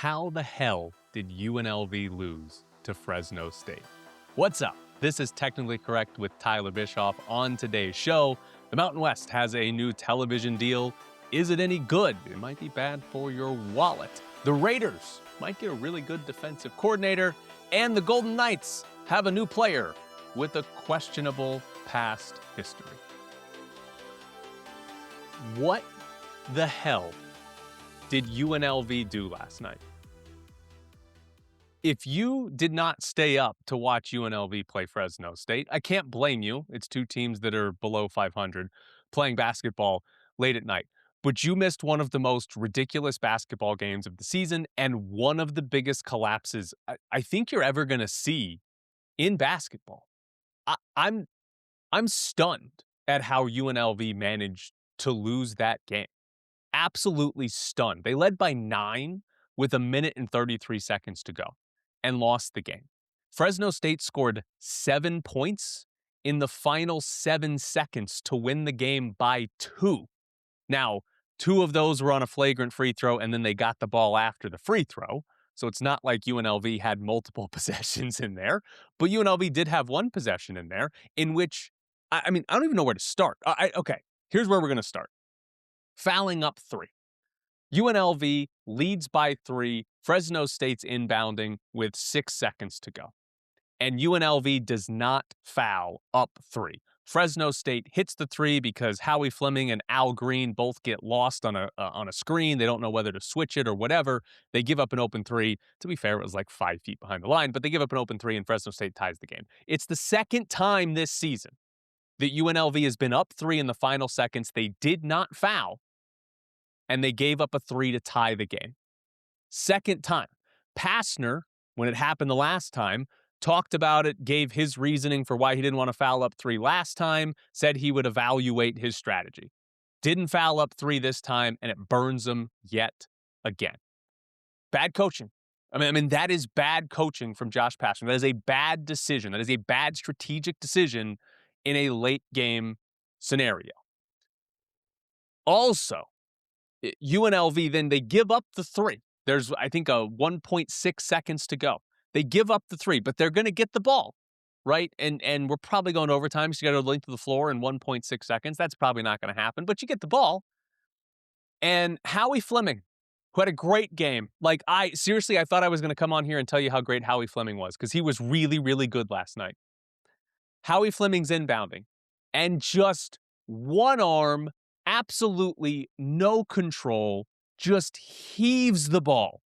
How the hell did UNLV lose to Fresno State? What's up? This is Technically Correct with Tyler Bischoff. On today's show, the Mountain West has a new television deal. Is it any good? It might be bad for your wallet. The Raiders might get a really good defensive coordinator, and the Golden Knights have a new player with a questionable past history. What the hell did UNLV do last night? If you did not stay up to watch UNLV play Fresno State, I can't blame you. It's two teams that are below 500 playing basketball late at night. But you missed one of the most ridiculous basketball games of the season and one of the biggest collapses I think you're ever going to see in basketball. I'm stunned at how UNLV managed to lose that game. Absolutely stunned. They led by 9 with 1 minute and 33 seconds to go and lost the game. Fresno State scored 7 points in the final 7 seconds to win the game by 2. Now, 2 of those were on a flagrant free throw, and then they got the ball after the free throw. So it's not like UNLV had multiple possessions in there, but UNLV did have one possession in there in which, I don't even know where to start. Okay, here's where we're going to start. Fouling up 3. UNLV leads by 3. Fresno State's inbounding with 6 seconds to go. And UNLV does not foul up 3. Fresno State hits the 3 because Howie Fleming and Al Green both get lost on a screen. They don't know whether to switch it or whatever. They give up an open 3. To be fair, it was like 5 feet behind the line, but they give up an open 3 and Fresno State ties the game. It's the second time this season that UNLV has been up 3 in the final seconds. They did not foul, and they gave up a 3 to tie the game. Second time. Pastner, when it happened the last time, talked about it, gave his reasoning for why he didn't want to foul up 3 last time, said he would evaluate his strategy. Didn't foul up 3 this time, and it burns him yet again. Bad coaching. I mean, that is bad coaching from Josh Pastner. That is a bad decision. That is a bad strategic decision in a late game scenario. Also, UNLV, then they give up the 3. There's, I think, a 1.6 seconds to go. They give up the 3, but they're going to get the ball, right? And we're probably going to overtime, so you got to length of the floor in 1.6 seconds. That's probably not going to happen, but you get the ball. And Howie Fleming, who had a great game. I thought I was going to come on here and tell you how great Howie Fleming was, because he was really, really good last night. Howie Fleming's inbounding, and just one arm, absolutely no control, just heaves the ball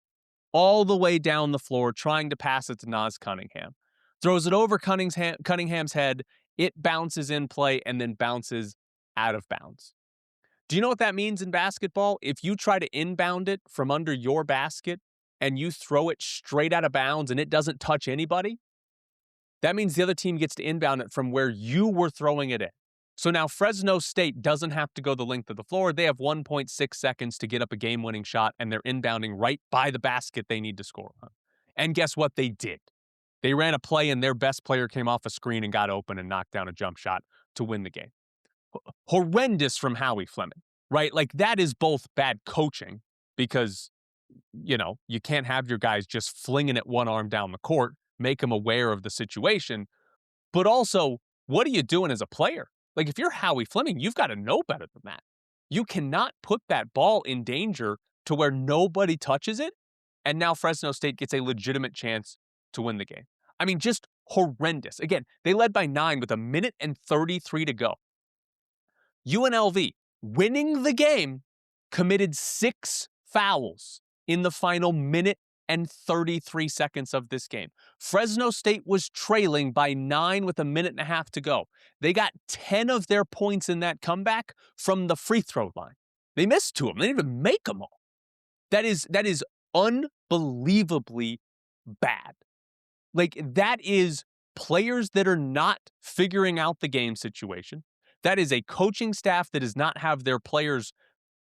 all the way down the floor, trying to pass it to Naz Cunningham. Throws it over Cunningham's head. It bounces in play and then bounces out of bounds. Do you know what that means in basketball? If you try to inbound it from under your basket and you throw it straight out of bounds and it doesn't touch anybody, that means the other team gets to inbound it from where you were throwing it in. So now Fresno State doesn't have to go the length of the floor. They have 1.6 seconds to get up a game-winning shot, and they're inbounding right by the basket they need to score on. And guess what they did? They ran a play, and their best player came off a screen and got open and knocked down a jump shot to win the game. Horrendous from Howie Fleming, right? That is both bad coaching because, you can't have your guys just flinging it one arm down the court, make them aware of the situation. But also, what are you doing as a player? If you're Howie Fleming, you've got to know better than that. You cannot put that ball in danger to where nobody touches it, and now Fresno State gets a legitimate chance to win the game. Just horrendous. Again, they led by 9 with 1 minute and 33 to go. UNLV, winning the game, committed 6 fouls in the final minute and 33 seconds of this game. Fresno State was trailing by 9 with 1.5 minutes to go. They got 10 of their points in that comeback from the free throw line. They missed 2 of them. They didn't even make them all. That is unbelievably bad. That is players that are not figuring out the game situation. That is a coaching staff that does not have their players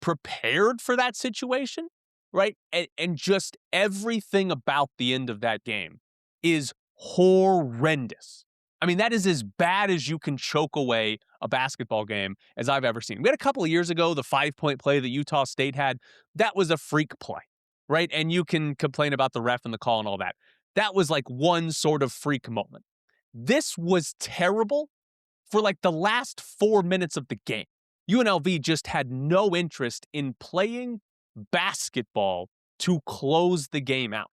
prepared for that situation. Right? And just everything about the end of that game is horrendous. That is as bad as you can choke away a basketball game as I've ever seen. We had a couple of years ago, the 5-point play that Utah State had. That was a freak play. right? And you can complain about the ref and the call and all that. That was like one sort of freak moment. This was terrible for like the last 4 minutes of the game. UNLV just had no interest in playing basketball to close the game out.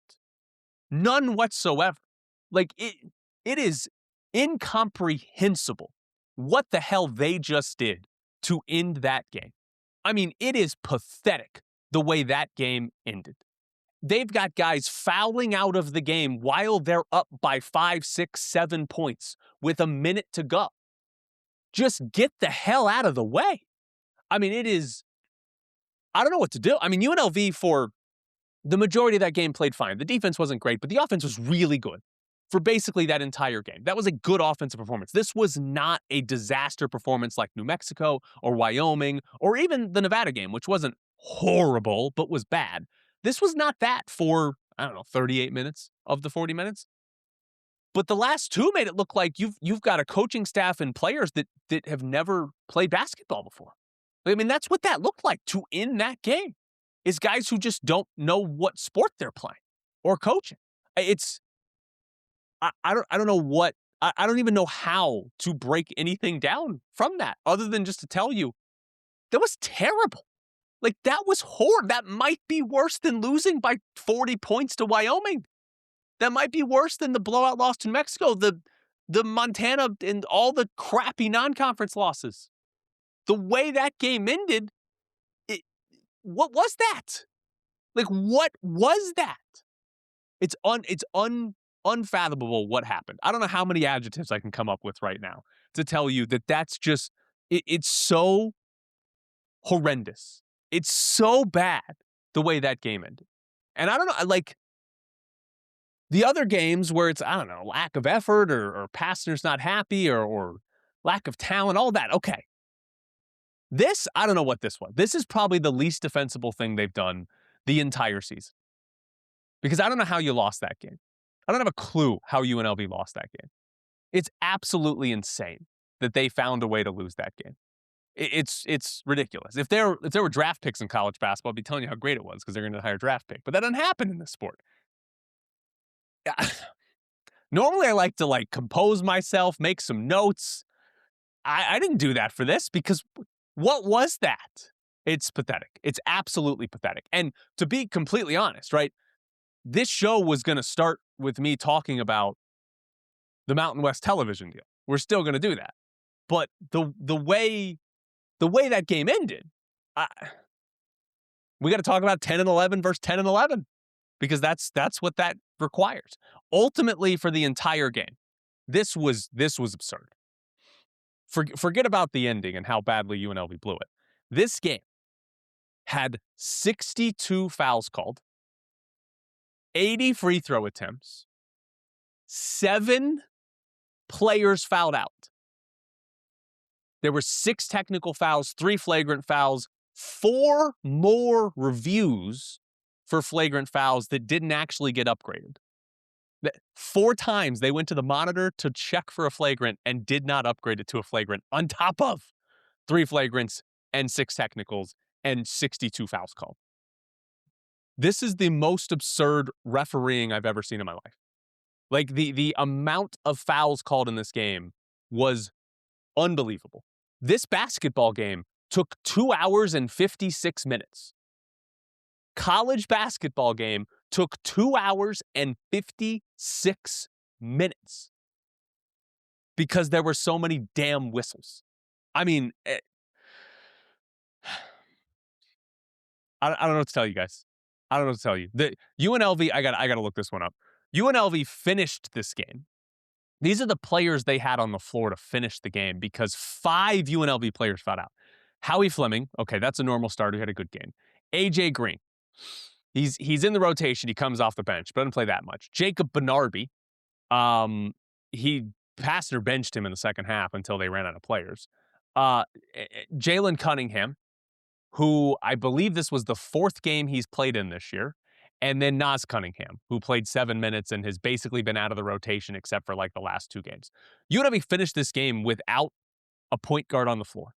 None whatsoever. Like it is incomprehensible what the hell they just did to end that game. I mean, it is pathetic the way that game ended. They've got guys fouling out of the game while they're up by 5, 6, 7 points with a minute to go. Just get the hell out of the way. I mean, it is, I don't know what to do. I mean, UNLV for the majority of that game played fine. The defense wasn't great, but the offense was really good for basically that entire game. That was a good offensive performance. This was not a disaster performance like New Mexico or Wyoming or even the Nevada game, which wasn't horrible, but was bad. This was not that for, I don't know, 38 minutes of the 40 minutes. But the last two made it look like you've got a coaching staff and players that have never played basketball before. I mean, that's what that looked like to end that game, is guys who just don't know what sport they're playing or coaching. It's, I don't know what, I don't even know how to break anything down from that other than just to tell you that was terrible. Like, that was horrible. That might be worse than losing by 40 points to Wyoming. That might be worse than the blowout loss to New Mexico, the Montana and all the crappy non-conference losses. The way that game ended, what was that? Like, what was that? It's unfathomable what happened. I don't know how many adjectives I can come up with right now to tell you that that's just, it's so horrendous. It's so bad the way that game ended. And I don't know, like, the other games where it's, I don't know, lack of effort or passers not happy or lack of talent, all that, okay. This, I don't know what this was. This is probably the least defensible thing they've done the entire season. Because I don't know how you lost that game. I don't have a clue how UNLV lost that game. It's absolutely insane that they found a way to lose that game. It's ridiculous. If there were draft picks in college basketball, I'd be telling you how great it was because they're going to hire a draft pick. But that doesn't happen in this sport. Normally, I like to compose myself, make some notes. I didn't do that for this because what was that? It's pathetic. It's absolutely pathetic. And to be completely honest, right, this show was going to start with me talking about the Mountain West television deal. We're still going to do that. But the way that game ended, we got to talk about 10 and 11 versus 10 and 11 because that's what that requires. Ultimately, for the entire game, this was absurd. Forget about the ending and how badly UNLV blew it. This game had 62 fouls called, 80 free throw attempts, 7 players fouled out. There were 6 technical fouls, 3 flagrant fouls, 4 more reviews for flagrant fouls that didn't actually get upgraded. 4 times they went to the monitor to check for a flagrant and did not upgrade it to a flagrant on top of 3 flagrants and 6 technicals and 62 fouls called. This is the most absurd refereeing I've ever seen in my life. Like, the amount of fouls called in this game was unbelievable. This basketball game took 2 hours and 56 minutes. College basketball game took 2 hours and 56 minutes because there were so many damn whistles. I mean, I don't know what to tell you guys. I don't know what to tell you. The UNLV, I got to look this one up. UNLV finished this game. These are the players they had on the floor to finish the game because 5 UNLV players fouled out. Howie Fleming, okay, that's a normal starter. He had a good game. AJ Green, he's in the rotation. He comes off the bench, but doesn't play that much. Jacob Benarby, he passed or benched him in the second half until they ran out of players. Jalen Cunningham, who I believe this was the 4th game he's played in this year. And then Naz Cunningham, who played 7 minutes and has basically been out of the rotation except for the last 2 games. UNLV finished this game without a point guard on the floor.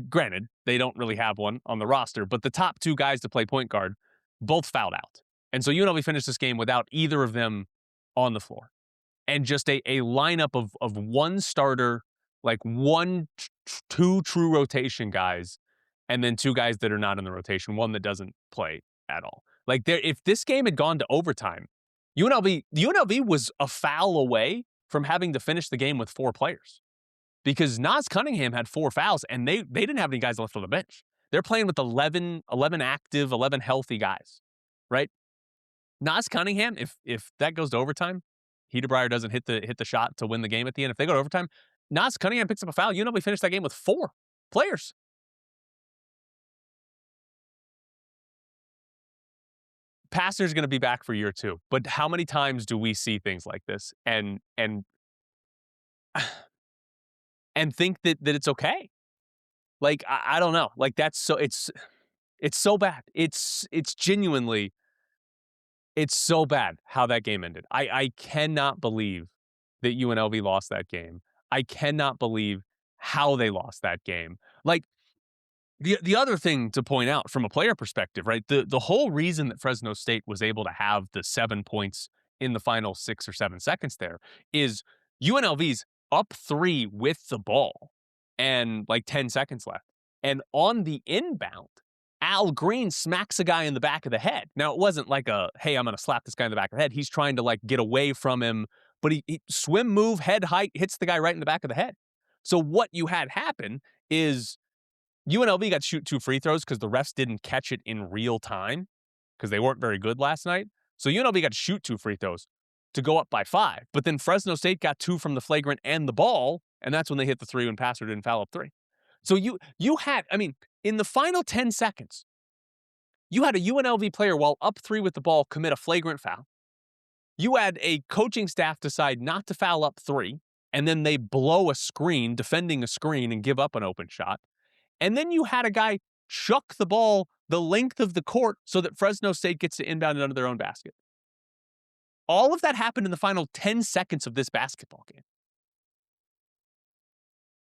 Granted, they don't really have one on the roster, but the top 2 guys to play point guard both fouled out. And so UNLV finished this game without either of them on the floor. And just a lineup of one starter, like two true rotation guys, and then two guys that are not in the rotation, one that doesn't play at all. Like if this game had gone to overtime, UNLV was a foul away from having to finish the game with 4 players. Because Nas Cunningham had 4 fouls, and they didn't have any guys left on the bench. They're playing with 11 active, 11 healthy guys, right? Nas Cunningham, if that goes to overtime, Hedebrier doesn't hit the shot to win the game at the end. If they go to overtime, Nas Cunningham picks up a foul. UNLV finished that game with 4 players. Pastner's going to be back for year 2, but how many times do we see things like this and think that it's okay? Like I don't know. Like that's so it's so bad. It's genuinely. It's so bad how that game ended. I cannot believe that UNLV lost that game. I cannot believe how they lost that game. Like, the other thing to point out from a player perspective, right? The whole reason that Fresno State was able to have the 7 points in the final 6 or 7 seconds there is UNLV's up 3 with the ball and like 10 seconds left. And on the inbound, Al Green smacks a guy in the back of the head. Now, it wasn't like hey, I'm going to slap this guy in the back of the head. He's trying to like get away from him, but he swim move, head height, hits the guy right in the back of the head. So what you had happen is UNLV got to shoot 2 free throws because the refs didn't catch it in real time because they weren't very good last night. So UNLV got to shoot 2 free throws to go up by 5. But then Fresno State got 2 from the flagrant and the ball, and that's when they hit the 3 when Passer didn't foul up 3. So you had, I mean, in the final 10 seconds, you had a UNLV player while up 3 with the ball commit a flagrant foul. You had a coaching staff decide not to foul up 3, and then they blow a screen, defending a screen, and give up an open shot. And then you had a guy chuck the ball the length of the court so that Fresno State gets to inbound it under their own basket. All of that happened in the final 10 seconds of this basketball game.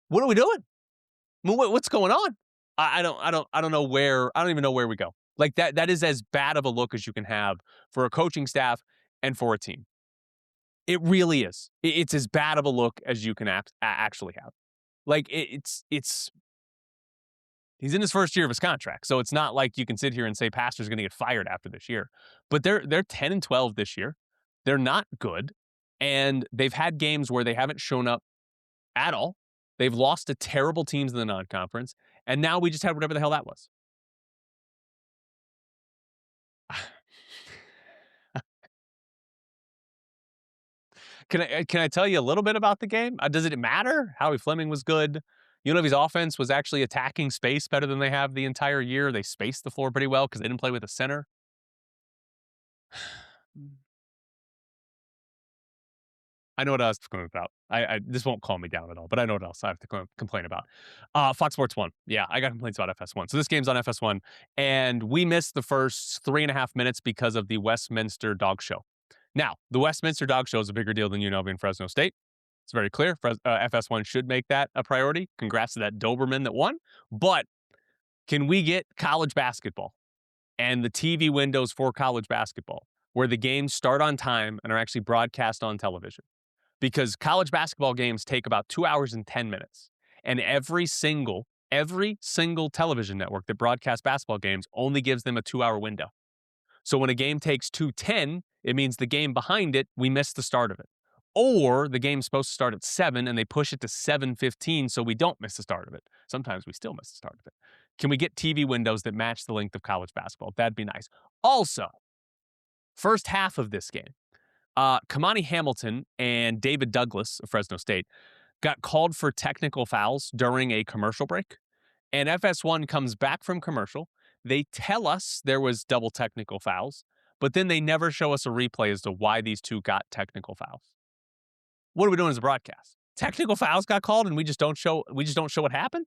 What are we doing? What's going on? I don't know where. I don't even know where we go. Like that is as bad of a look as you can have for a coaching staff and for a team. It really is. It's as bad of a look as you can actually have. Like it's. He's in his first year of his contract, so it's not like you can sit here and say Pastor's going to get fired after this year. But they're 10-12 this year. They're not good, and they've had games where they haven't shown up at all. They've lost to terrible teams in the non-conference, and now we just had whatever the hell that was. Can I tell you a little bit about the game? Does it matter? Howie Fleming was good. UNLV's offense was actually attacking space better than they have the entire year. They spaced the floor pretty well because they didn't play with a center. I know what I was complaining about. This won't calm me down at all, but I know what else I have to complain about. Fox Sports 1. Yeah, I got complaints about FS1. So this game's on FS1, and we missed the first 3.5 minutes because of the Westminster Dog Show. Now, the Westminster Dog Show is a bigger deal than UNLV and Fresno State. It's very clear. FS1 should make that a priority. Congrats to that Doberman that won. But can we get college basketball and the TV windows for college basketball where the games start on time and are actually broadcast on television? Because college basketball games take about 2 hours and 10 minutes. And every single television network that broadcasts basketball games only gives them a 2-hour window. So when a game takes 2:10, it means the game behind it, we missed the start of it. Or the game's supposed to start at 7 and they push it to 7:15 so we don't miss the start of it. Sometimes we still miss the start of it. Can we get TV windows that match the length of college basketball? That'd be nice. Also, first half of this game, Kamani Hamilton and David Douglas of Fresno State got called for technical fouls during a commercial break. And FS1 comes back from commercial. They tell us there was double technical fouls, but then they never show us a replay as to why these two got technical fouls. What are we doing as a broadcast? Technical fouls got called and we just don't show what happened?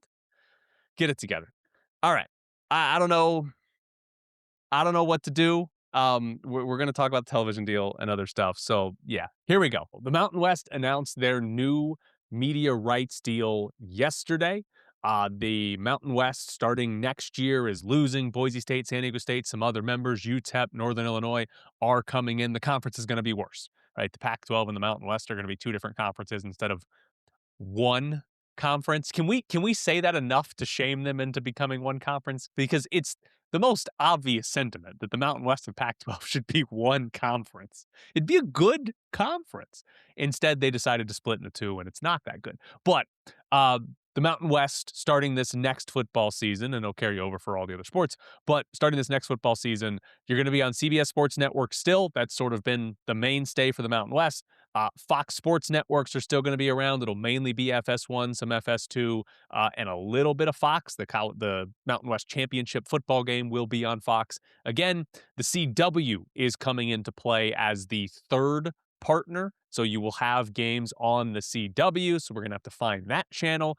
Get it together. All right. I don't know. I don't know what to do. We're going to talk about the television deal and other stuff. So yeah, here we go. The Mountain West announced their new media rights deal yesterday. The Mountain West starting next year is losing. Boise State, San Diego State, some other members, UTEP, Northern Illinois are coming in. The conference is going to be worse, right? The Pac-12 and the Mountain West are going to be two different conferences instead of one conference. Can we say that enough to shame them into becoming one conference? Because it's the most obvious sentiment that the Mountain West and Pac-12 should be one conference. It'd be a good conference. Instead, they decided to split into two, and it's not that good. But uh, the Mountain West starting this next football season, and it'll carry over for all the other sports, but starting this next football season, you're going to be on CBS Sports Network still. That's sort of been the mainstay for the Mountain West. Fox Sports networks are still going to be around. It'll mainly be FS1, some FS2, and a little bit of Fox. The Mountain West Championship football game will be on Fox. Again, the CW is coming into play as the third partner. So you will have games on the CW. So we're going to have to find that channel.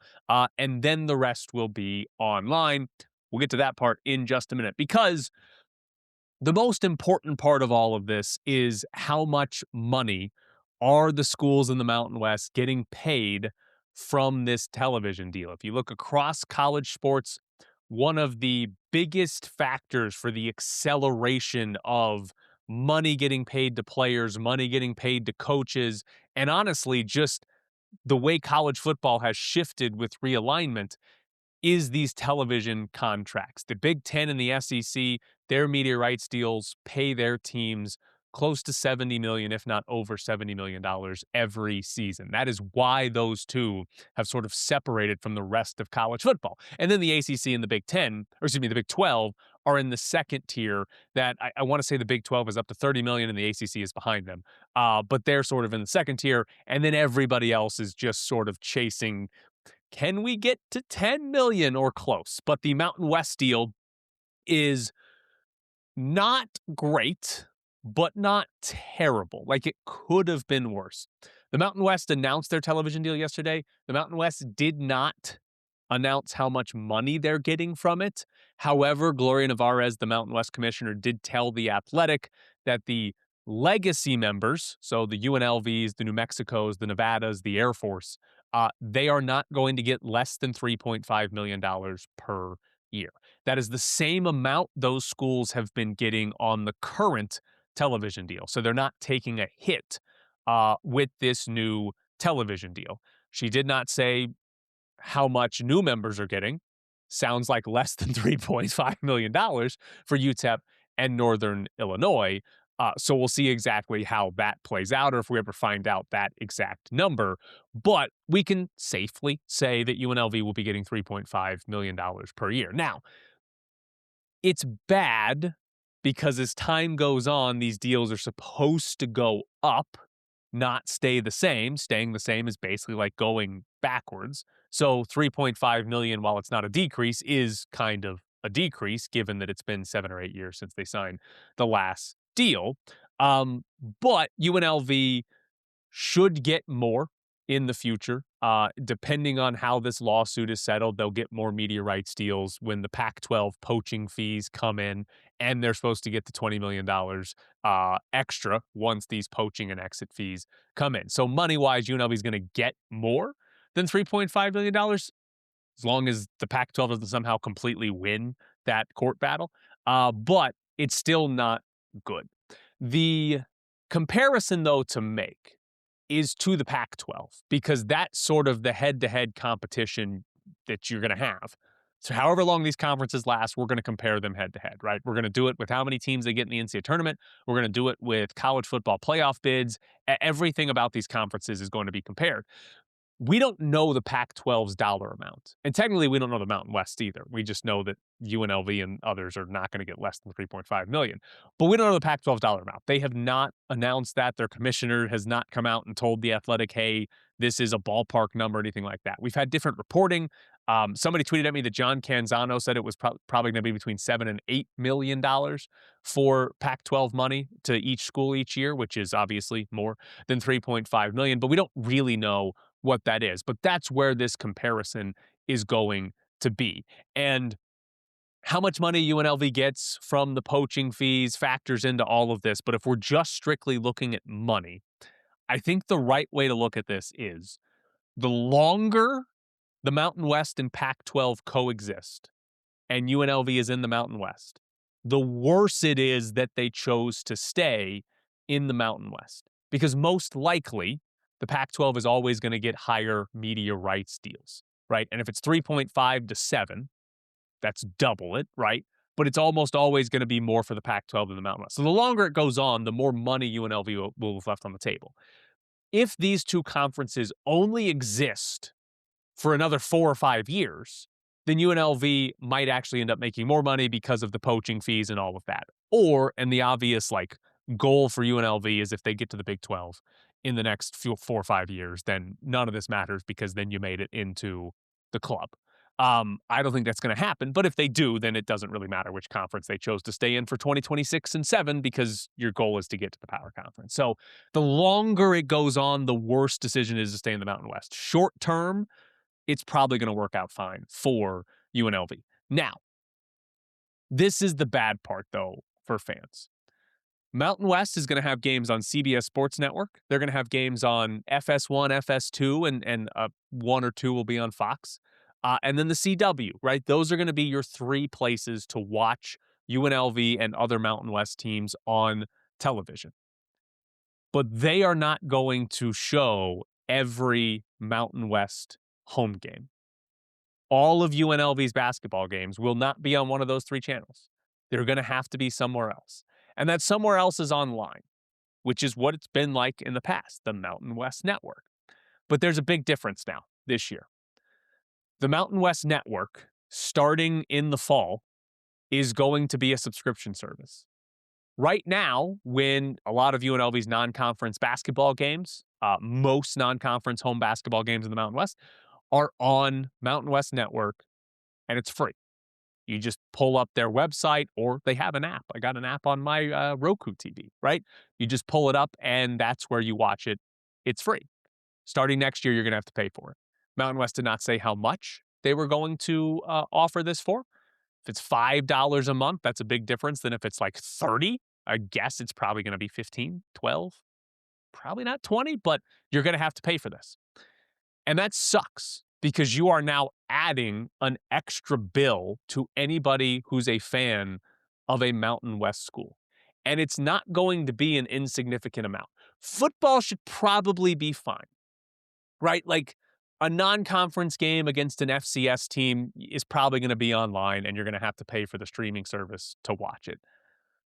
And then the rest will be online. We'll get to that part in just a minute because the most important part of all of this is how much money are the schools in the Mountain West getting paid from this television deal. If you look across college sports, one of the biggest factors for the acceleration of money getting paid to players, money getting paid to coaches, and honestly, just the way college football has shifted with realignment is these television contracts. The Big Ten and the SEC, their media rights deals pay their teams close to $70 million, if not over $70 million every season. That is why those two have sort of separated from the rest of college football. And then the ACC and the Big Ten, or excuse me, the Big 12 are in the second tier that I want to say the Big 12 is up to 30 million and the ACC is behind them. But they're sort of in the second tier. And then everybody else is just sort of chasing, can we get to 10 million or close? But the Mountain West deal is not great, but not terrible. Like it could have been worse. The Mountain West announced their television deal yesterday. The Mountain West did not announce how much money they're getting from it. However, Gloria Nevarez, the Mountain West commissioner, did tell The Athletic that the legacy members, so the UNLVs, the New Mexicos, the Nevadas, the Air Force, they are not going to get less than $3.5 million per year. That is the same amount those schools have been getting on the current television deal. So they're not taking a hit with this new television deal. She did not say how much new members are getting. Sounds like less than $3.5 million for UTEP and Northern Illinois. So we'll see exactly how that plays out or if we ever find out that exact number. But we can safely say that UNLV will be getting $3.5 million per year. Now, it's bad because as time goes on, these deals are supposed to go up, not stay the same. Staying the same is basically like going backwards. So 3.5 million, while it's not a decrease, is kind of a decrease given that it's been 7 or 8 years since they signed the last deal. But UNLV should get more in the future. Depending on how this lawsuit is settled, they'll get more media rights deals when the Pac-12 poaching fees come in, and they're supposed to get the $20 million extra once these poaching and exit fees come in. So money-wise, UNLV is going to get more than $3.5 million as long as the Pac-12 doesn't somehow completely win that court battle. But it's still not good. The comparison, though, to make is to the Pac-12 because that's sort of the head-to-head competition that you're going to have. So however long these conferences last, we're going to compare them head-to-head, right? We're going to do it with how many teams they get in the NCAA tournament. We're going to do it with college football playoff bids. Everything about these conferences is going to be compared. We don't know the Pac-12's dollar amount. And technically, we don't know the Mountain West either. We just know that UNLV and others are not going to get less than $3.5 million. But we don't know the Pac-12's dollar amount. They have not announced that. Their commissioner has not come out and told The Athletic, hey, this is a ballpark number, anything like that. We've had different reporting. Somebody tweeted at me that John Canzano said it was probably going to be between $7 and $8 million for Pac-12 money to each school each year, which is obviously more than $3.5 million. But we don't really know what that is. But that's where this comparison is going to be. And how much money UNLV gets from the poaching fees factors into all of this. But if we're just strictly looking at money, I think the right way to look at this is the longer the Mountain West and Pac-12 coexist, and UNLV is in the Mountain West, the worse it is that they chose to stay in the Mountain West. Because most likely, the Pac-12 is always going to get higher media rights deals, right? And if it's 3.5 to 7, that's double it, right? But it's almost always going to be more for the Pac-12 than the Mountain West. So the longer it goes on, the more money UNLV will have left on the table. If these two conferences only exist for another 4 or 5 years, then UNLV might actually end up making more money because of the poaching fees and all of that. Or, and the obvious goal for UNLV is if they get to the Big 12 in the next 4 or 5 years, then none of this matters because then you made it into the club. I don't think that's going to happen, but if they do, then it doesn't really matter which conference they chose to stay in for 2026 and 7 because your goal is to get to the power conference. So the longer it goes on, the worse decision is to stay in the Mountain West. Short term, it's probably going to work out fine for UNLV. Now, this is the bad part, though, for fans. Mountain West is going to have games on CBS Sports Network. They're going to have games on FS1, FS2, and 1 or 2 will be on Fox. And then the CW, right? Those are going to be your 3 places to watch UNLV and other Mountain West teams on television. But they are not going to show every Mountain West home game. All of UNLV's basketball games will not be on one of those 3 channels. They're going to have to be somewhere else. And that somewhere else is online, which is what it's been like in the past, the Mountain West Network. But there's a big difference now this year. The Mountain West Network, starting in the fall, is going to be a subscription service. Right now, when a lot of UNLV's non-conference basketball games, most non-conference home basketball games in the Mountain West, are on Mountain West Network, and it's free. You just pull up their website, or they have an app. I got an app on my Roku TV, right? You just pull it up, and that's where you watch it. It's free. Starting next year, you're going to have to pay for it. Mountain West did not say how much they were going to offer this for. If it's $5 a month, that's a big difference than if it's like 30. I guess it's probably going to be 15, 12, probably not 20, but you're going to have to pay for this. And that sucks because you are now adding an extra bill to anybody who's a fan of a Mountain West school. And it's not going to be an insignificant amount. Football should probably be fine, right? Like a non-conference game against an FCS team is probably going to be online and you're going to have to pay for the streaming service to watch it.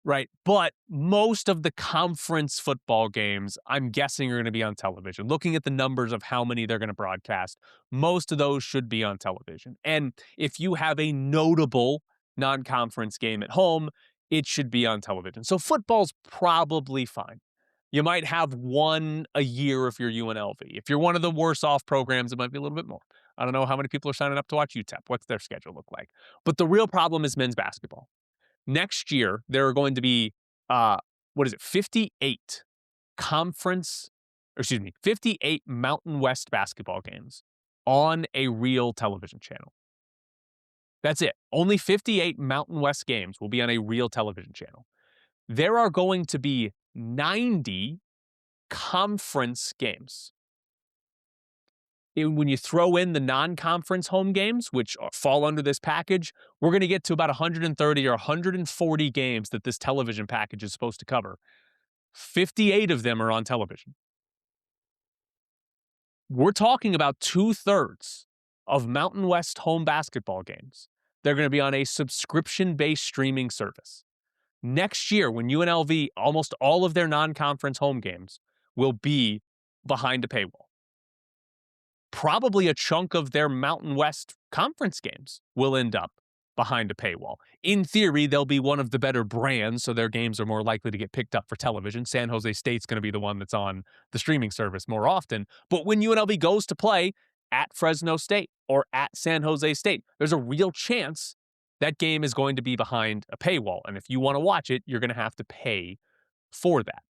Right. But most of the conference football games, I'm guessing, are going to be on television. Looking at the numbers of how many they're going to broadcast, most of those should be on television. And if you have a notable non-conference game at home, it should be on television. So football's probably fine. You might have one a year if you're UNLV. If you're one of the worse off programs, it might be a little bit more. I don't know how many people are signing up to watch UTEP. What's their schedule look like? But the real problem is men's basketball. Next year, there are going to be, 58 58 Mountain West basketball games on a real television channel. That's it. Only 58 Mountain West games will be on a real television channel. There are going to be 90 conference games. When you throw in the non-conference home games, which fall under this package, we're going to get to about 130 or 140 games that this television package is supposed to cover. 58 of them are on television. We're talking about 2/3 of Mountain West home basketball games. They're going to be on a subscription-based streaming service. Next year, when UNLV, almost all of their non-conference home games will be behind a paywall. Probably a chunk of their Mountain West conference games will end up behind a paywall. In theory, they'll be one of the better brands, so their games are more likely to get picked up for television. San Jose State's going to be the one that's on the streaming service more often. But when UNLV goes to play at Fresno State or at San Jose State, there's a real chance that game is going to be behind a paywall. And if you want to watch it, you're going to have to pay for that.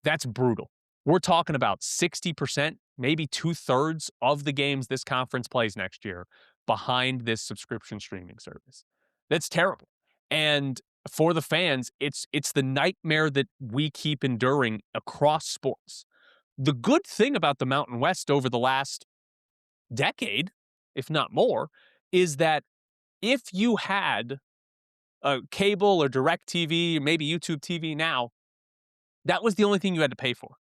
That's brutal. We're talking about 60%, maybe 2/3 of the games this conference plays next year behind this subscription streaming service. That's terrible. And for the fans, it's the nightmare that we keep enduring across sports. The good thing about the Mountain West over the last decade if not more, is that if you had a cable or direct TV, maybe YouTube TV now, that was the only thing you had to pay for,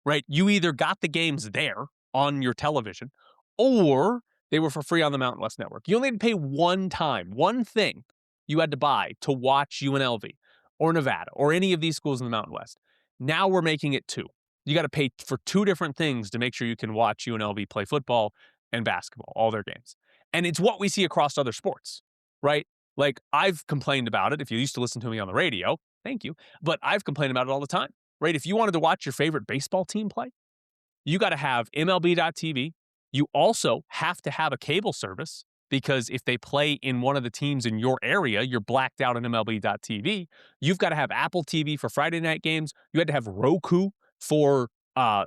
right? You either got the games there on your television or they were for free on the Mountain West Network. You only had to pay one time, one thing you had to buy to watch UNLV or Nevada or any of these schools in the Mountain West. Now we're making it two. You got to pay for two different things to make sure you can watch UNLV play football and basketball, all their games. And it's what we see across other sports, right? Like I've complained about it. If you used to listen to me on the radio, thank you. But I've complained about it all the time, right? If you wanted to watch your favorite baseball team play, you got to have MLB.TV. You also have to have a cable service because if they play in one of the teams in your area, you're blacked out on MLB.TV. You've got to have Apple TV for Friday night games. You had to have Roku for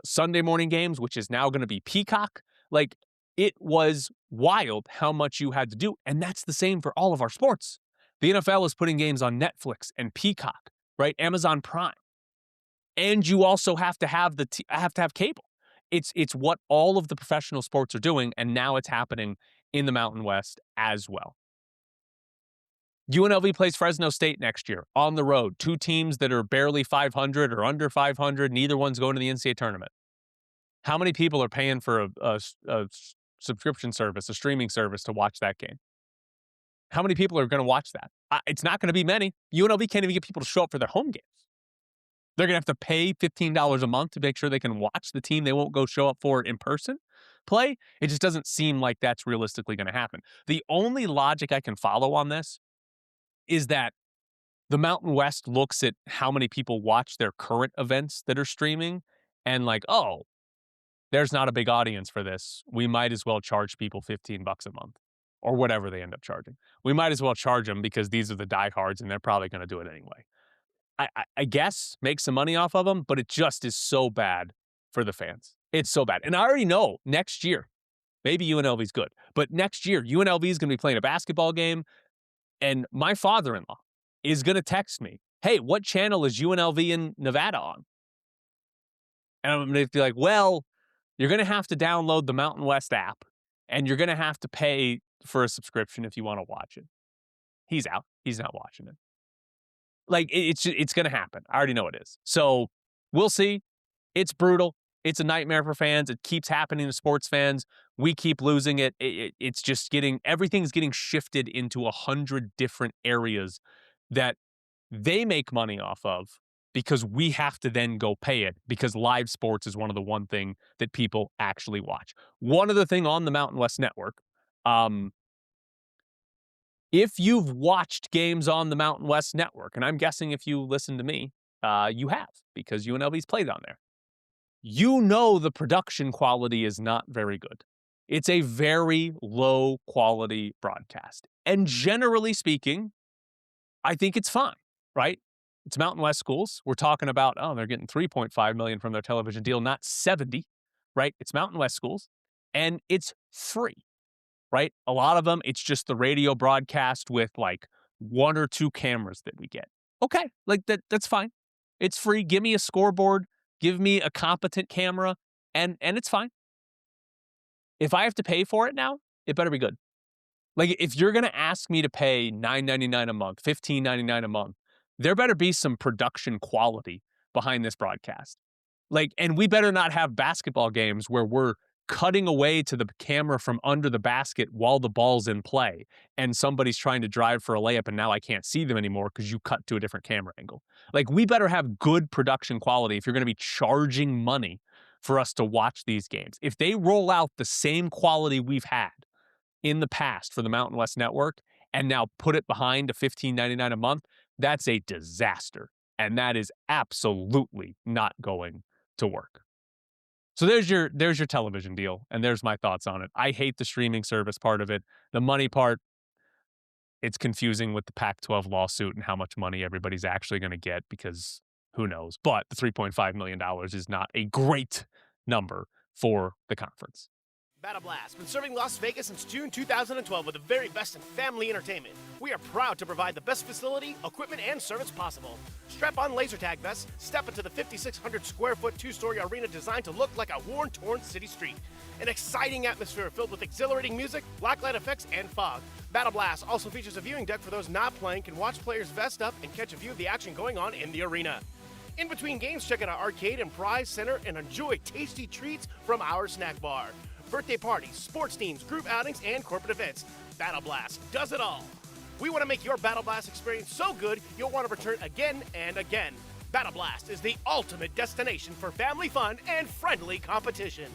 Sunday morning games, which is now going to be Peacock. Like, it was wild how much you had to do. And that's the same for all of our sports. The NFL is putting games on Netflix and Peacock, right? Amazon Prime. And you also have to have cable. It's what all of the professional sports are doing, and now it's happening in the Mountain West as well. UNLV plays Fresno State next year on the road. Two teams that are barely 500 or under 500. Neither one's going to the NCAA tournament. How many people are paying for a subscription service, a streaming service to watch that game? How many people are going to watch that? It's not going to be many. UNLV can't even get people to show up for their home games. They're going to have to pay $15 a month to make sure they can watch the team they won't go show up for in person play. It just doesn't seem like that's realistically going to happen. The only logic I can follow on this is that the Mountain West looks at how many people watch their current events that are streaming and like, oh, there's not a big audience for this. We might as well charge people $15 a month or whatever they end up charging. We might as well charge them because these are the diehards and they're probably going to do it anyway. I guess make some money off of them, but it just is so bad for the fans. It's so bad. And I already know next year, maybe UNLV's good, but next year, UNLV is going to be playing a basketball game, and my father-in-law is going to text me, hey, what channel is UNLV in Nevada on? And I'm going to be like, well, you're going to have to download the Mountain West app, and you're going to have to pay for a subscription if you want to watch it. He's out. He's not watching it. Like, it's going to happen. I already know it is. So we'll see. It's brutal. It's a nightmare for fans. It keeps happening to sports fans. We keep losing it. It's just everything's getting shifted into 100 different areas that they make money off of because we have to then go pay it because live sports is one thing that people actually watch. One other thing on the Mountain West Network, if you've watched games on the Mountain West Network, and I'm guessing if you listen to me, you have, because UNLV's played on there. You know the production quality is not very good. It's a very low quality broadcast. And generally speaking, I think it's fine, right? It's Mountain West schools. We're talking about, they're getting $3.5 million from their television deal, not 70, right? It's Mountain West schools, and it's free. Right? A lot of them, it's just the radio broadcast with like one or two cameras that we get. Okay, like that's fine. It's free. Give me a scoreboard, give me a competent camera, and it's fine. If I have to pay for it now, it better be good. Like if you're going to ask me to pay $9.99 a month, $15.99 a month, there better be some production quality behind this broadcast. Like, and we better not have basketball games where we're cutting away to the camera from under the basket while the ball's in play and somebody's trying to drive for a layup and now I can't see them anymore because you cut to a different camera angle. Like, we better have good production quality if you're going to be charging money for us to watch these games. If they roll out the same quality we've had in the past for the Mountain West Network and now put it behind a $15.99 a month, that's a disaster. And that is absolutely not going to work. So there's your television deal, and there's my thoughts on it. I hate the streaming service part of it. The money part, it's confusing with the Pac-12 lawsuit and how much money everybody's actually going to get because who knows. But the $3.5 million is not a great number for the conference. Battle Blast, been serving Las Vegas since June 2012 with the very best in family entertainment. We are proud to provide the best facility, equipment, and service possible. Strap on laser tag vests, step into the 5,600 square foot two-story arena designed to look like a worn-torn city street. An exciting atmosphere filled with exhilarating music, blacklight effects, and fog. Battle Blast also features a viewing deck for those not playing can watch players vest up and catch a view of the action going on in the arena. In between games, check out our arcade and prize center and enjoy tasty treats from our snack bar. Birthday parties, sports teams, group outings, and corporate events. Battle Blast does it all. We want to make your Battle Blast experience so good you'll want to return again and again. Battle Blast is the ultimate destination for family fun and friendly competition.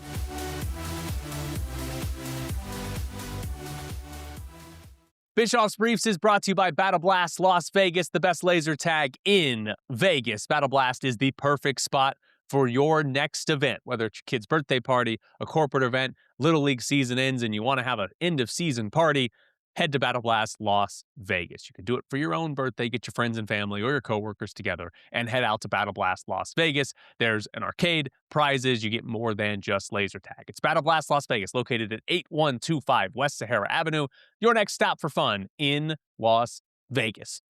Bischoff's Briefs is brought to you by Battle Blast Las Vegas, the best laser tag in Vegas. Battle Blast is the perfect spot for your next event, whether it's your kid's birthday party, a corporate event, Little League season ends, and you want to have an end-of-season party. Head to Battle Blast Las Vegas. You can do it for your own birthday, get your friends and family or your coworkers together, and head out to Battle Blast Las Vegas. There's an arcade, prizes, you get more than just laser tag. It's Battle Blast Las Vegas, located at 8125 West Sahara Avenue, your next stop for fun in Las Vegas.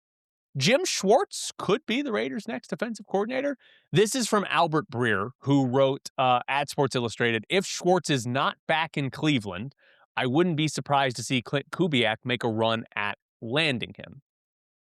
Jim Schwartz could be the Raiders' next offensive coordinator. This is from Albert Breer, who wrote at Sports Illustrated, if Schwartz is not back in Cleveland, I wouldn't be surprised to see Clint Kubiak make a run at landing him.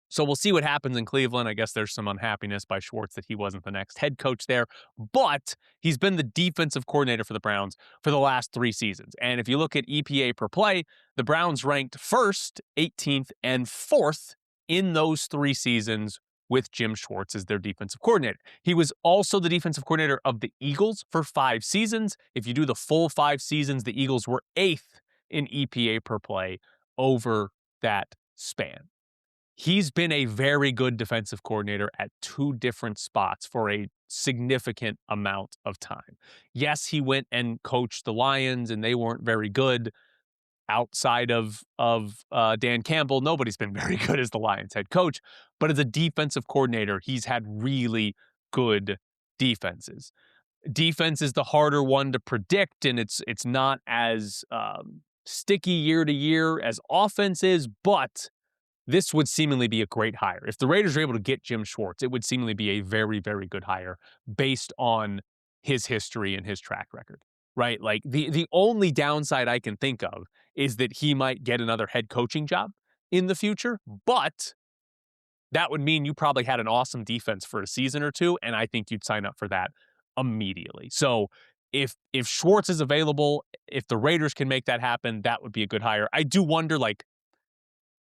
So we'll see what happens in Cleveland. I guess there's some unhappiness by Schwartz that he wasn't the next head coach there, but he's been the defensive coordinator for the Browns for the last 3 seasons. And if you look at EPA per play, the Browns ranked 1st, 18th, and 4th in those 3 seasons with Jim Schwartz as their defensive coordinator. He was also the defensive coordinator of the Eagles for 5 seasons. If you do the full 5 seasons, the Eagles were 8th in EPA per play over that span. He's been a very good defensive coordinator at 2 different spots for a significant amount of time. Yes, he went and coached the Lions, and they weren't very good. Outside of Dan Campbell, nobody's been very good as the Lions head coach. But as a defensive coordinator, he's had really good defenses. Defense is the harder one to predict, and it's not as sticky year to year as offense is, but this would seemingly be a great hire. If the Raiders are able to get Jim Schwartz, it would seemingly be a very, very good hire based on his history and his track record, right? Like the only downside I can think of is that he might get another head coaching job in the future, but that would mean you probably had an awesome defense for a season or 2, and I think you'd sign up for that immediately. So if Schwartz is available, if the Raiders can make that happen, that would be a good hire. I do wonder, like,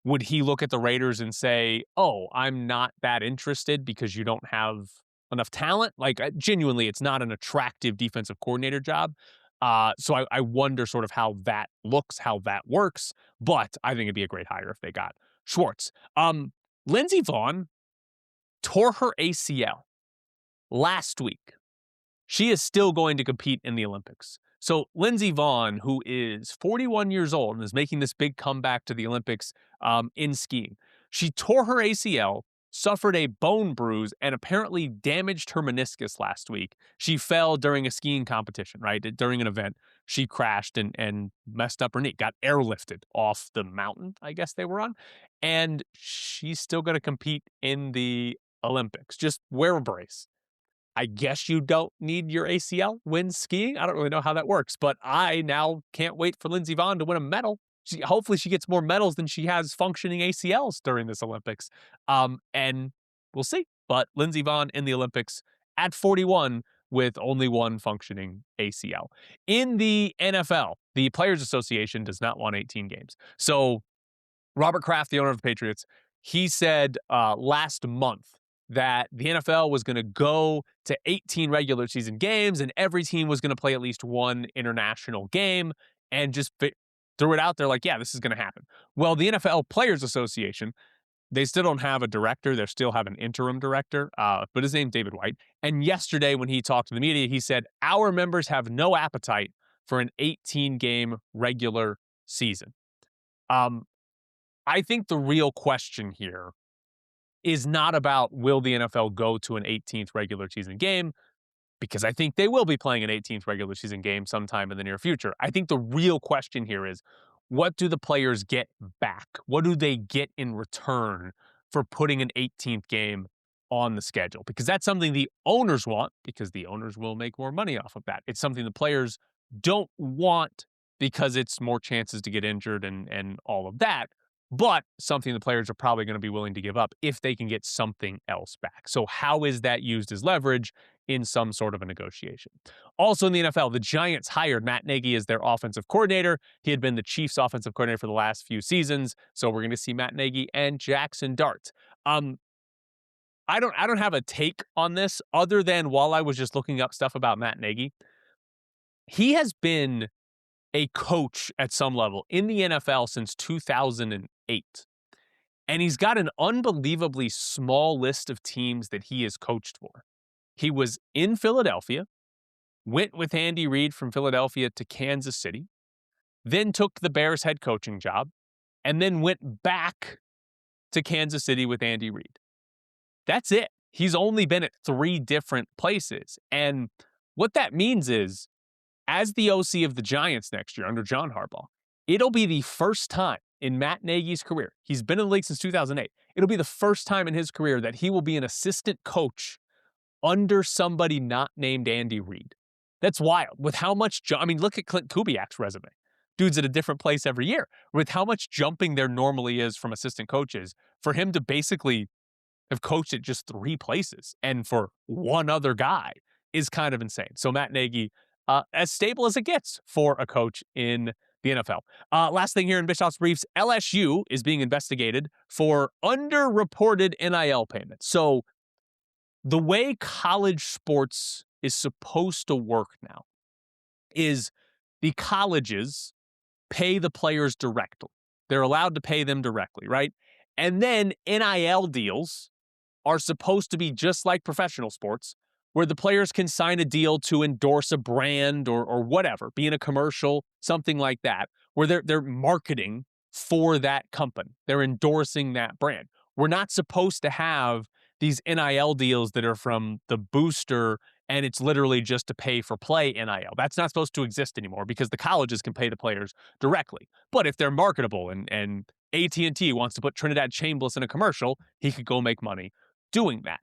would he look at the Raiders and say, oh, I'm not that interested because you don't have enough talent? Like, genuinely, it's not an attractive defensive coordinator job. So I wonder sort of how that looks, how that works. But I think it'd be a great hire if they got Schwartz. Lindsey Vonn tore her ACL last week. She is still going to compete in the Olympics. So Lindsey Vonn, who is 41 years old and is making this big comeback to the Olympics in skiing, she tore her ACL, suffered a bone bruise, and apparently damaged her meniscus last week. She fell during a skiing competition, right? During an event, she crashed and messed up her knee, got airlifted off the mountain, I guess they were on, and she's still going to compete in the Olympics. Just wear a brace. I guess you don't need your ACL when skiing. I don't really know how that works, but I now can't wait for Lindsey Vonn to win a medal. Hopefully she gets more medals than she has functioning ACLs during this Olympics. And we'll see. But Lindsey Vonn in the Olympics at 41 with only one functioning ACL. In the NFL, the Players Association does not want 18 games. So Robert Kraft, the owner of the Patriots, he said last month that the NFL was going to go to 18 regular season games and every team was going to play at least one international game, and just threw it out there like, yeah, this is going to happen. Well, the NFL Players Association, they still don't have a director. They still have an interim director, but his name's David White. And yesterday when he talked to the media, he said, our members have no appetite for an 18-game regular season. I think the real question here is not about will the NFL go to an 18th regular season game. because I think they will be playing an 18th regular season game sometime in the near future. I think the real question here is, what do the players get back? What do they get in return for putting an 18th game on the schedule? Because that's something the owners want, because the owners will make more money off of that. It's something the players don't want because it's more chances to get injured and all of that, but something the players are probably going to be willing to give up if they can get something else back. So how is that used as leverage in some sort of a negotiation? Also in the NFL, the Giants hired Matt Nagy as their offensive coordinator. He had been the Chiefs offensive coordinator for the last few seasons. So we're going to see Matt Nagy and Jackson Dart. I don't have a take on this other than while I was just looking up stuff about Matt Nagy, he has been a coach at some level in the NFL since 2008. And he's got an unbelievably small list of teams that he has coached for. He was in Philadelphia, went with Andy Reid from Philadelphia to Kansas City, then took the Bears head coaching job, and then went back to Kansas City with Andy Reid. That's it. He's only been at 3 different places. And what that means is, as the OC of the Giants next year under John Harbaugh, it'll be the first time in Matt Nagy's career, he's been in the league since 2008, it'll be the first time in his career that he will be an assistant coach under somebody not named Andy Reid. That's wild. With how much, look at Clint Kubiak's resume. Dude's at a different place every year. With how much jumping there normally is from assistant coaches, for him to basically have coached at just 3 places and for one other guy is kind of insane. So Matt Nagy, as stable as it gets for a coach in the NFL. Last thing here in Bischoff's Briefs, LSU is being investigated for underreported NIL payments. So the way college sports is supposed to work now is the colleges pay the players directly. They're allowed to pay them directly, right? And then NIL deals are supposed to be just like professional sports, where the players can sign a deal to endorse a brand or whatever, be in a commercial, something like that, where they're marketing for that company. They're endorsing that brand. We're not supposed to have these NIL deals that are from the booster and it's literally just to pay for play NIL. That's not supposed to exist anymore because the colleges can pay the players directly. But if they're marketable and AT&T wants to put Trinidad Chambliss in a commercial, he could go make money doing that.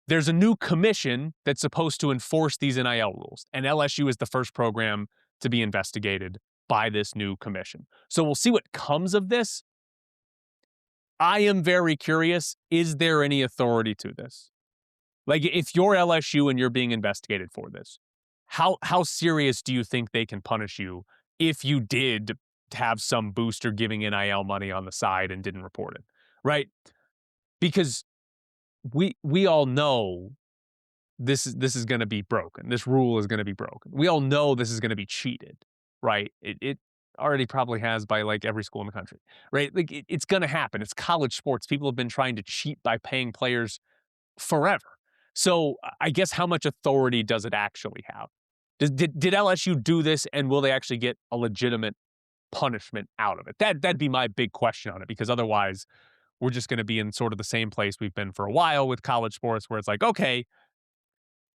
There's a new commission that's supposed to enforce these NIL rules, and LSU is the first program to be investigated by this new commission. So we'll see what comes of this. I am very curious, is there any authority to this? Like, if you're LSU and you're being investigated for this, how serious do you think they can punish you if you did have some booster giving NIL money on the side and didn't report it, right? Because we all know this is going to be broken. This rule is going to be broken. We all know this is going to be cheated, right? It already probably has by like every school in the country, right? Like it's going to happen. It's college sports. People have been trying to cheat by paying players forever. So I guess how much authority does it actually have? Did LSU do this, and will they actually get a legitimate punishment out of it? That'd be my big question on it, because otherwise we're just going to be in sort of the same place we've been for a while with college sports, where it's like, okay,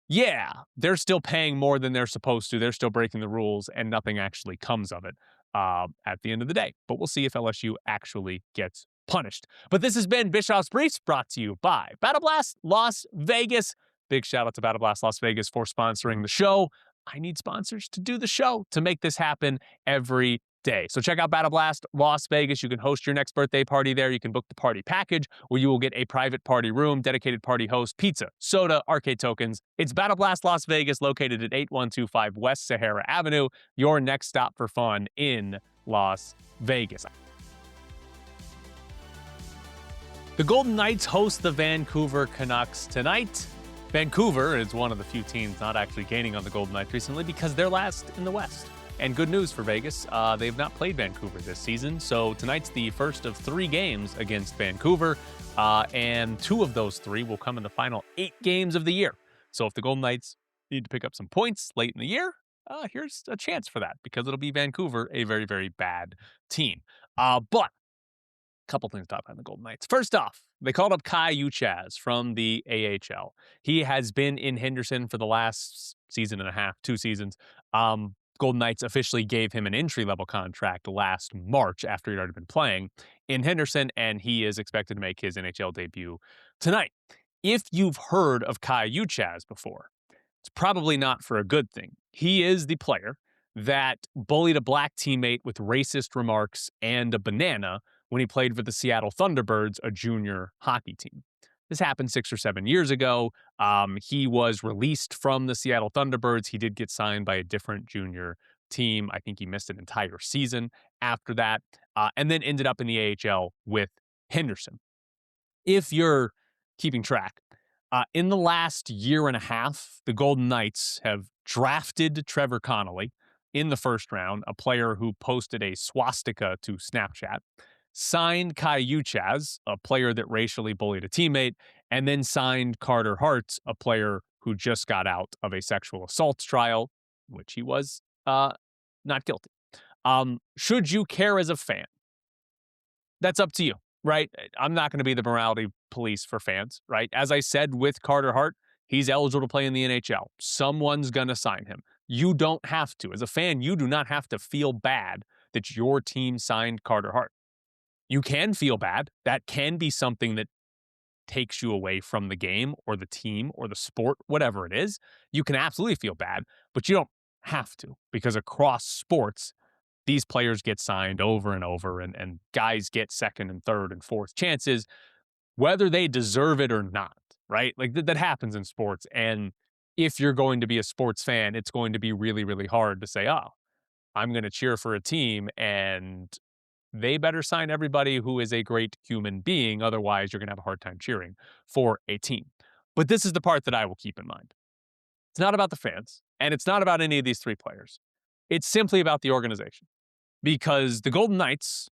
yeah, they're still paying more than they're supposed to. They're still breaking the rules, and nothing actually comes of it at the end of the day. But we'll see if LSU actually gets punished. But this has been Bischoff's Briefs, brought to you by Battle Blast Las Vegas. Big shout out to Battle Blast Las Vegas for sponsoring the show. I need sponsors to do the show, to make this happen every day. So check out Battle Blast Las Vegas. You can host your next birthday party there. You can book the party package, where you will get a private party room, dedicated party host, pizza, soda, arcade tokens. It's Battle Blast Las Vegas, located at 8125 West Sahara Avenue, your next stop for fun in Las Vegas. The Golden Knights host the Vancouver Canucks tonight. Vancouver is one of the few teams not actually gaining on the Golden Knights recently because they're last in the West. And good news for Vegas, they've not played Vancouver this season, so tonight's the first of 3 games against Vancouver, and 2 of those 3 will come in the final 8 games of the year. So if the Golden Knights need to pick up some points late in the year, here's a chance for that, because it'll be Vancouver, a very, very bad team. But Couple things to talk about in the Golden Knights. First off, they called up Kai Uchaz from the AHL. He has been in Henderson for the last season and a half, 2 seasons. Golden Knights officially gave him an entry-level contract last March after he'd already been playing in Henderson, and he is expected to make his NHL debut tonight. If you've heard of Kai Uchaz before, it's probably not for a good thing. He is the player that bullied a black teammate with racist remarks and a banana when he played for the Seattle Thunderbirds, a junior hockey team. This happened 6 or 7 years ago. He was released from the Seattle Thunderbirds. He did get signed by a different junior team. I think he missed an entire season after that, and then ended up in the AHL with Henderson. If you're keeping track, in the last year and a half, the Golden Knights have drafted Trevor Connolly in the first round, a player who posted a swastika to Snapchat, signed Kai Uchaz, a player that racially bullied a teammate, and then signed Carter Hart, a player who just got out of a sexual assault trial, which he was not guilty. Should you care as a fan? That's up to you, right? I'm not going to be the morality police for fans, right? As I said with Carter Hart, he's eligible to play in the NHL. Someone's going to sign him. You don't have to. As a fan, you do not have to feel bad that your team signed Carter Hart. You can feel bad. That can be something that takes you away from the game or the team or the sport, whatever it is. You can absolutely feel bad, but you don't have to, because across sports, these players get signed over and over, and guys get second and third and fourth chances, whether they deserve it or not, right? Like that happens in sports. And if you're going to be a sports fan, it's going to be really, really hard to say, oh, I'm going to cheer for a team and they better sign everybody who is a great human being. Otherwise, you're going to have a hard time cheering for a team. But this is the part that I will keep in mind. It's not about the fans, and it's not about any of these three players. It's simply about the organization. Because the Golden Knights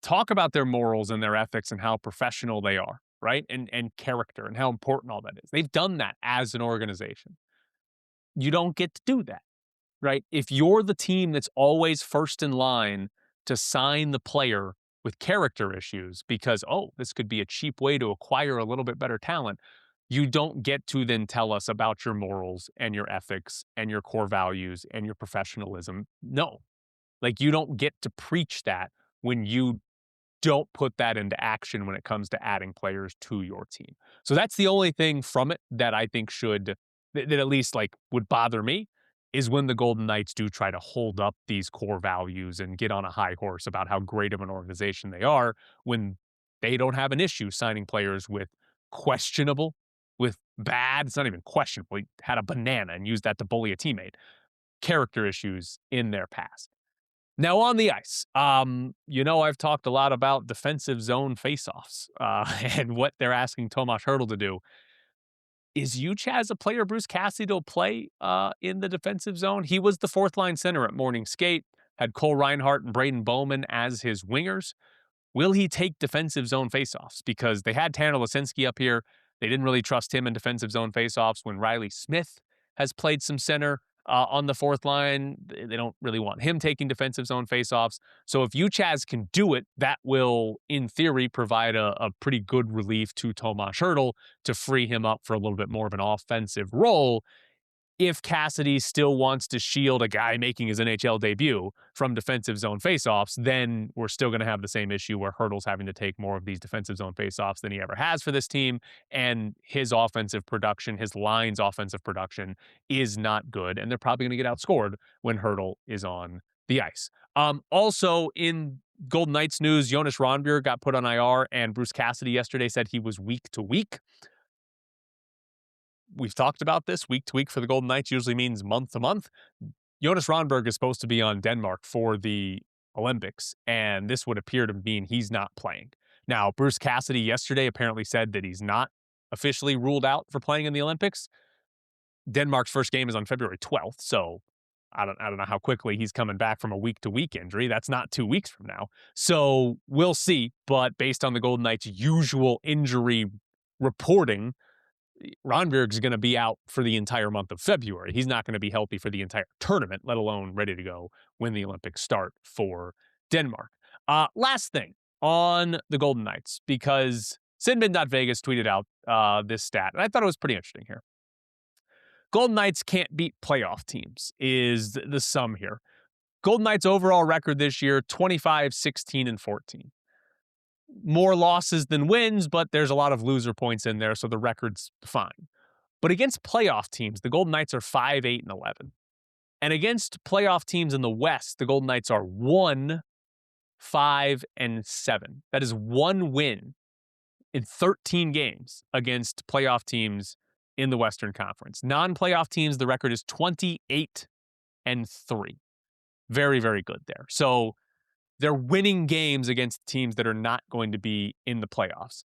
talk about their morals and their ethics and how professional they are, right? And character and how important all that is. They've done that as an organization. You don't get to do that, right? If you're the team that's always first in line to sign the player with character issues because, oh, this could be a cheap way to acquire a little bit better talent, you don't get to then tell us about your morals and your ethics and your core values and your professionalism. No, like you don't get to preach that when you don't put that into action when it comes to adding players to your team. So that's the only thing from it that I think that at least like would bother me, is when the Golden Knights do try to hold up these core values and get on a high horse about how great of an organization they are, when they don't have an issue signing players with questionable, with bad, it's not even questionable, he had a banana and used that to bully a teammate, character issues in their past. Now on the ice, I've talked a lot about defensive zone faceoffs and what they're asking Tomas Hertl to do. Is Uchaz a player Bruce Cassidy will play in the defensive zone? He was the fourth line center at morning skate, had Cole Reinhardt and Braden Bowman as his wingers. Will he take defensive zone faceoffs? Because they had Tanner Lasinski up here. They didn't really trust him in defensive zone faceoffs when Riley Smith has played some center on the fourth line. They don't really want him taking defensive zone faceoffs. So if Uchaz can do it, that will, in theory, provide a pretty good relief to Tomas Hertl to free him up for a little bit more of an offensive role. If Cassidy still wants to shield a guy making his NHL debut from defensive zone faceoffs, then we're still going to have the same issue where Hertl's having to take more of these defensive zone faceoffs than he ever has for this team. And his offensive production, his line's offensive production is not good. And they're probably going to get outscored when Hertl is on the ice. Also in Golden Knights news, Jonas Rondbjerg got put on IR, and Bruce Cassidy yesterday said he was week to week. We've talked about this. Week to week for the Golden Knights usually means month to month. Jonas Rondbjerg is supposed to be on Denmark for the Olympics, and this would appear to mean he's not playing. Now, Bruce Cassidy yesterday apparently said that he's not officially ruled out for playing in the Olympics. Denmark's first game is on February 12th, so I don't know how quickly he's coming back from a week-to-week injury. That's not 2 weeks from now. So we'll see, but based on the Golden Knights' usual injury reporting, Ronberg's going to be out for the entire month of February. He's not going to be healthy for the entire tournament, let alone ready to go when the Olympics start for Denmark. Last thing, on the Golden Knights because Sinbin.Vegas tweeted out this stat, and I thought it was pretty interesting here. Golden Knights can't beat playoff teams is the sum here. Golden Knights overall record this year, 25, 16, and 14. More losses than wins, but there's a lot of loser points in there, so the record's fine. But against playoff teams, the Golden Knights are 5, 8, and 11. And against playoff teams in the West, the Golden Knights are 1, 5, and 7. That is one win in 13 games against playoff teams in the Western Conference. Non-playoff teams, the record is 28 and 3. Very, very good there. So they're winning games against teams that are not going to be in the playoffs.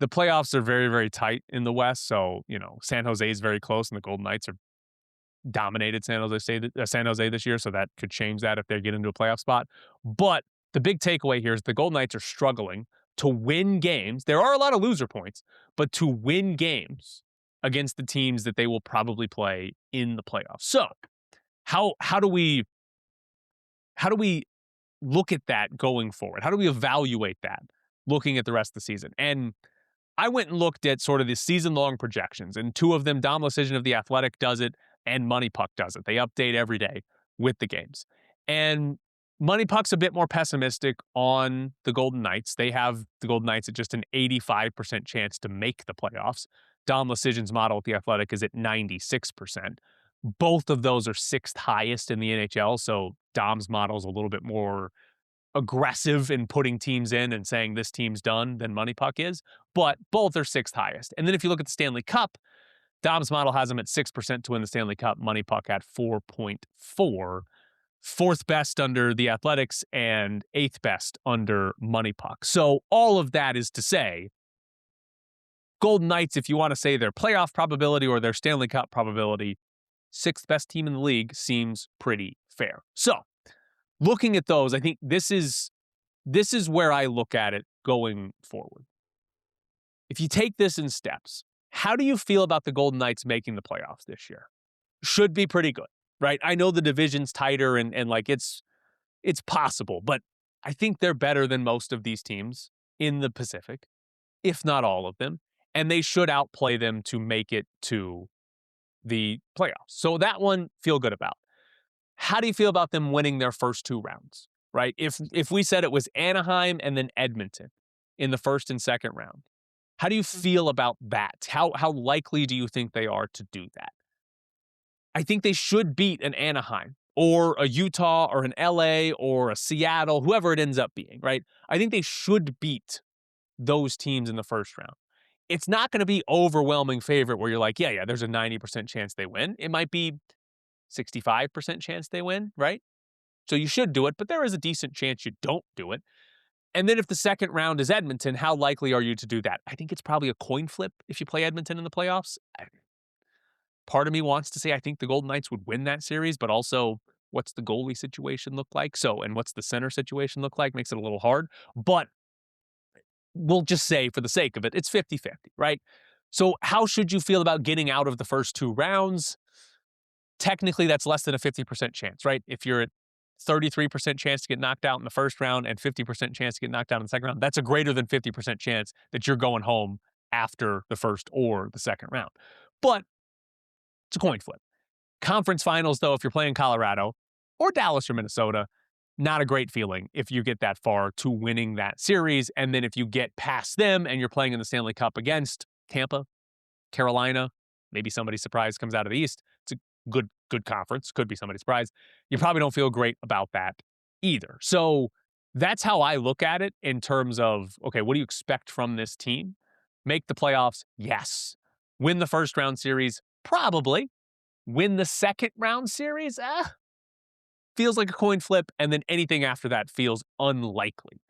The playoffs are very, very tight in the West. So, San Jose is very close, and the Golden Knights are dominated San Jose this year. So that could change that if they get into a playoff spot. But the big takeaway here is the Golden Knights are struggling to win games. There are a lot of loser points, but to win games against the teams that they will probably play in the playoffs. So how do we look at that going forward? How do we evaluate that looking at the rest of the season? And I went and looked at sort of the season-long projections, and two of them, Dom Lucian of The Athletic does it, and Money Puck does it. They update every day with the games. And Money Puck's a bit more pessimistic on the Golden Knights. They have the Golden Knights at just an 85% chance to make the playoffs. Dom Lucian's model at The Athletic is at 96%. Both of those are sixth highest in the NHL, so Dom's model is a little bit more aggressive in putting teams in and saying this team's done than Money Puck is, but both are sixth highest. And then if you look at the Stanley Cup, Dom's model has them at 6% to win the Stanley Cup, Money Puck at 4.4, fourth best under the Athletics and eighth best under Money Puck. So all of that is to say, Golden Knights, if you want to say their playoff probability or their Stanley Cup probability, sixth best team in the league seems pretty fair. So looking at those, I think this is where I look at it going forward. If you take this in steps, how do you feel about the Golden Knights making the playoffs this year? Should be pretty good, right? I know the division's tighter and like it's possible, but I think they're better than most of these teams in the Pacific, if not all of them, and they should outplay them to make it to the playoffs. So that one, feel good about. How do you feel about them winning their first two rounds, right? If we said it was Anaheim and then Edmonton in the first and second round, how do you feel about that? How likely do you think they are to do that? I think they should beat an Anaheim or a Utah or an LA or a Seattle, whoever it ends up being, right? I think they should beat those teams in the first round. It's not going to be overwhelming favorite where you're like, yeah, there's a 90% chance they win. It might be 65% chance they win, right? So you should do it, but there is a decent chance you don't do it. And then if the second round is Edmonton, how likely are you to do that? I think it's probably a coin flip if you play Edmonton in the playoffs. Part of me wants to say I think the Golden Knights would win that series, but also what's the goalie situation look like? And what's the center situation look like? Makes it a little hard. But we'll just say for the sake of it, it's 50-50, right? So how should you feel about getting out of the first two rounds? Technically, that's less than a 50% chance, right? If you're at 33% chance to get knocked out in the first round and 50% chance to get knocked out in the second round, that's a greater than 50% chance that you're going home after the first or the second round. But it's a coin flip. Conference finals, though, if you're playing Colorado or Dallas or Minnesota, not a great feeling if you get that far to winning that series. And then if you get past them and you're playing in the Stanley Cup against Tampa, Carolina, maybe somebody surprised comes out of the East. It's a good conference. Could be somebody surprised. You probably don't feel great about that either. So that's how I look at it in terms of, okay, what do you expect from this team? Make the playoffs? Yes. Win the first round series? Probably. Win the second round series? Feels like a coin flip. And then anything after that feels unlikely.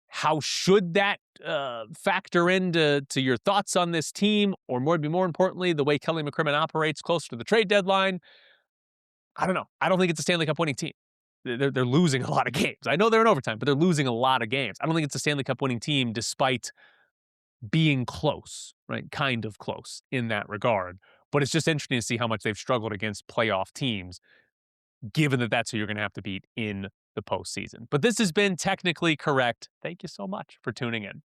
How should that factor into your thoughts on this team, or more importantly, the way Kelly McCrimmon operates closer to the trade deadline? I don't know. I don't think it's a Stanley Cup winning team. They're losing a lot of games. I know they're in overtime, but they're losing a lot of games. I don't think it's a Stanley Cup winning team despite being close, right? Kind of close in that regard. But it's just interesting to see how much they've struggled against playoff teams, given that that's who you're going to have to beat in the postseason. But this has been Technically Correct. Thank you so much for tuning in.